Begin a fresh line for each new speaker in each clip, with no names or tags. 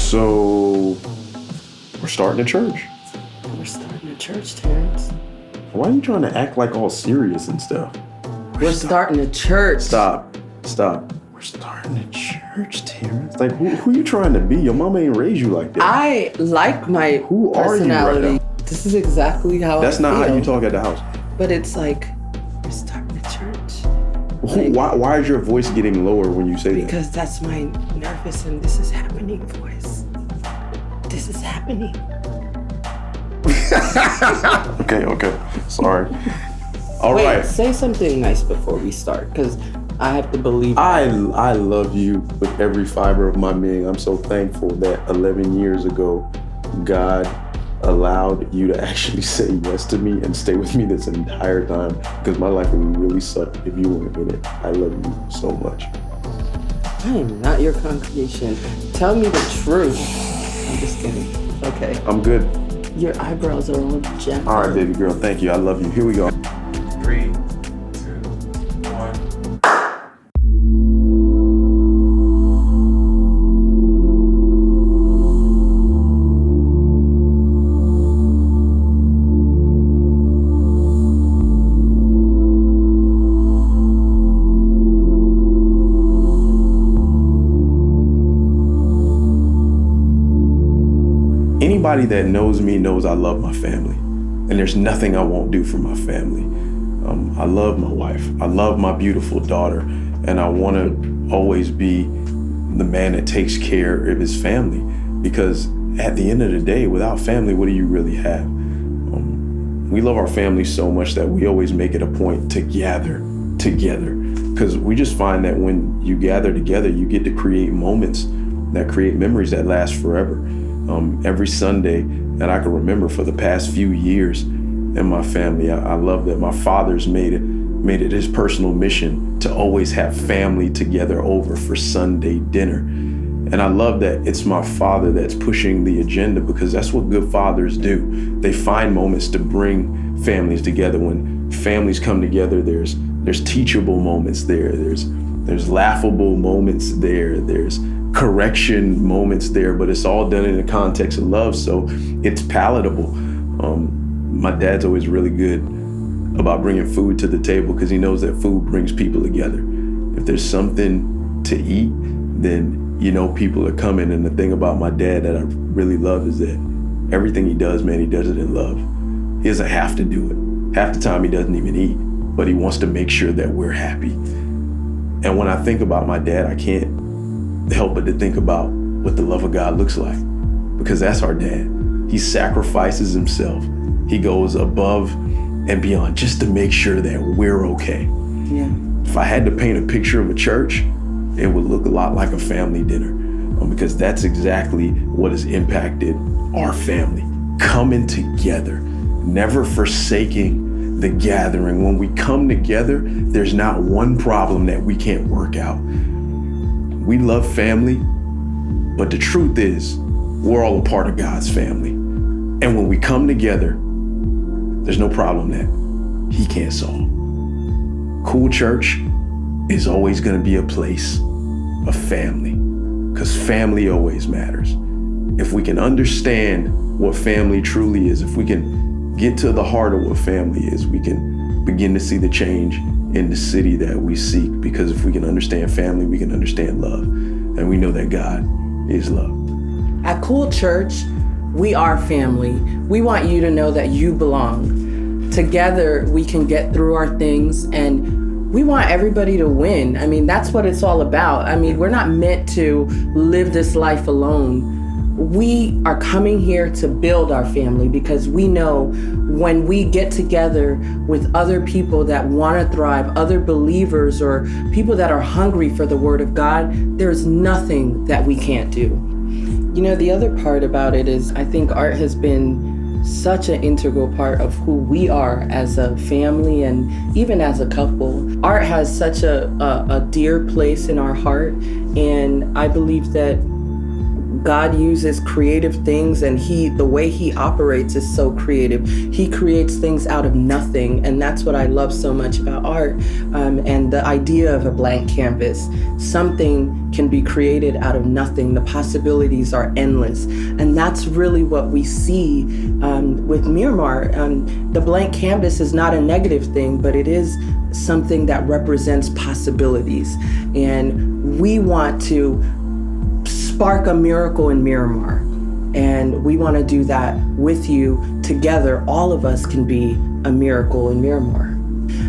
So, we're starting a church.
We're starting a church, Terrence.
Why are you trying to act like all serious and stuff?
We're starting a church.
Stop. We're starting a church, Terrence. Like, who you trying to be? Your mama ain't raised you like that.
I like my
Who
personality.
Are you right now?
This is exactly how
That's
I feel.
not how you talk at the house.
But it's like, we're starting a church.
Why is your voice getting lower when you say that?
Because that's my nervous and this is happening voice. This is happening.
Okay. Sorry. All
Wait,
right.
say something nice before we start, because I have to believe.
I love you with every fiber of my being. I'm so thankful that 11 years ago, God allowed you to actually say yes to me and stay with me this entire time, because my life would really suck if you weren't in it. I love you so much.
I am not your congregation. Tell me the truth. I'm just kidding. Okay.
I'm good.
Your eyebrows are all jacked.
All right, baby girl. Thank you. I love you. Here we go.
3, 2, 1.
Anybody that knows me knows I love my family, and there's nothing I won't do for my family. I love my wife. I love my beautiful daughter, and I want to always be the man that takes care of his family, because at the end of the day, without family, what do you really have? We love our family so much that we always make it a point to gather together, because we just find that when you gather together, you get to create moments that create memories that last forever. Every Sunday that I can remember for the past few years in my family, I love that my father's made it his personal mission to always have family together over for Sunday dinner. And I love that it's my father that's pushing the agenda, because that's what good fathers do. They find moments to bring families together. When families come together, there's teachable moments there. There's laughable moments there. There's correction moments there, but it's all done in the context of love, so it's palatable. My dad's always really good about bringing food to the table, because he knows that food brings people together. If there's something to eat, then people are coming. And the thing about my dad that I really love is that everything he does, man, he does it in love. He doesn't have to do it. Half the time he doesn't even eat, but he wants to make sure that we're happy. And when I think about my dad, I can't help but to think about what the love of God looks like, because that's our dad. He sacrifices himself. He goes above and beyond just to make sure that we're okay.
Yeah.
If I had to paint a picture of a church, it would look a lot like a family dinner, because that's exactly what has impacted our family. Coming together, never forsaking the gathering. When we come together, there's not one problem that we can't work out. We love family, but the truth is, we're all a part of God's family. And when we come together, there's no problem that He can't solve. C.O.O.L Church is always going to be a place of family, because family always matters. If we can understand what family truly is, if we can get to the heart of what family is, we can begin to see the change in the city that we seek. Because if we can understand family, we can understand love. And we know that God is love.
At C.O.O.L Church, we are family. We want you to know that you belong. Together, we can get through our things, and we want everybody to win. I mean, that's what it's all about. I mean, we're not meant to live this life alone. We are coming here to build our family, because we know when we get together with other people that want to thrive, other believers or people that are hungry for the Word of God, there's nothing that we can't do. The other part about it is, I think art has been such an integral part of who we are as a family and even as a couple. Art has such a dear place in our heart, and I believe that God uses creative things, and the way he operates is so creative. He creates things out of nothing, and that's what I love so much about art, and the idea of a blank canvas. Something can be created out of nothing. The possibilities are endless, and that's really what we see with Miramar. The blank canvas is not a negative thing, but it is something that represents possibilities, and we want to spark a miracle in Miramar, and we want to do that with you. Together, all of us can be a miracle in Miramar.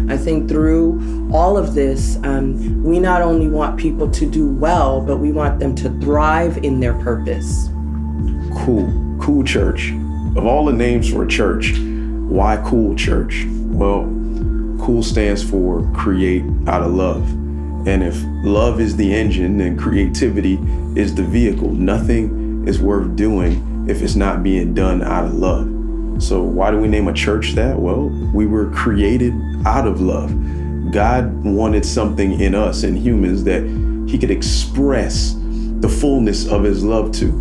I think through all of this, we not only want people to do well, but we want them to thrive in their purpose.
Cool church. Of all the names for a church, why Cool Church? Well, cool stands for create out of love. And if love is the engine, then creativity is the vehicle. Nothing is worth doing if it's not being done out of love. So why do we name a church that? Well, we were created out of love. God wanted something in us and humans that he could express the fullness of his love to.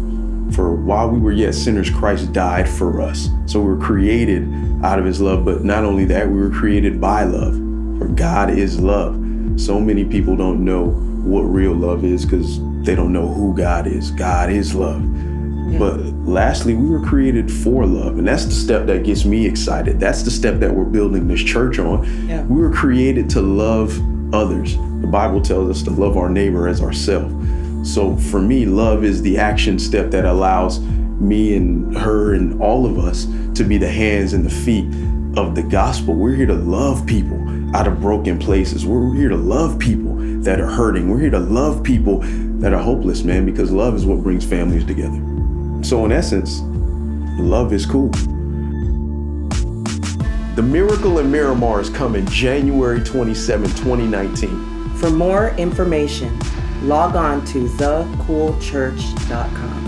For while we were yet sinners, Christ died for us. So we were created out of his love. But not only that, we were created by love. For God is love. So many people don't know what real love is because they don't know who God is. God is love. Yeah. But lastly, we were created for love. And that's the step that gets me excited. That's the step that we're building this church on. Yeah. We were created to love others. The Bible tells us to love our neighbor as ourselves. So for me, love is the action step that allows me and her and all of us to be the hands and the feet of the gospel. We're here to love people out of broken places. We're here to love people that are hurting. We're here to love people that are hopeless, man, because love is what brings families together. So in essence, love is cool. The Miracle in Miramar is coming January 27, 2019.
For more information, log on to thecoolchurch.com.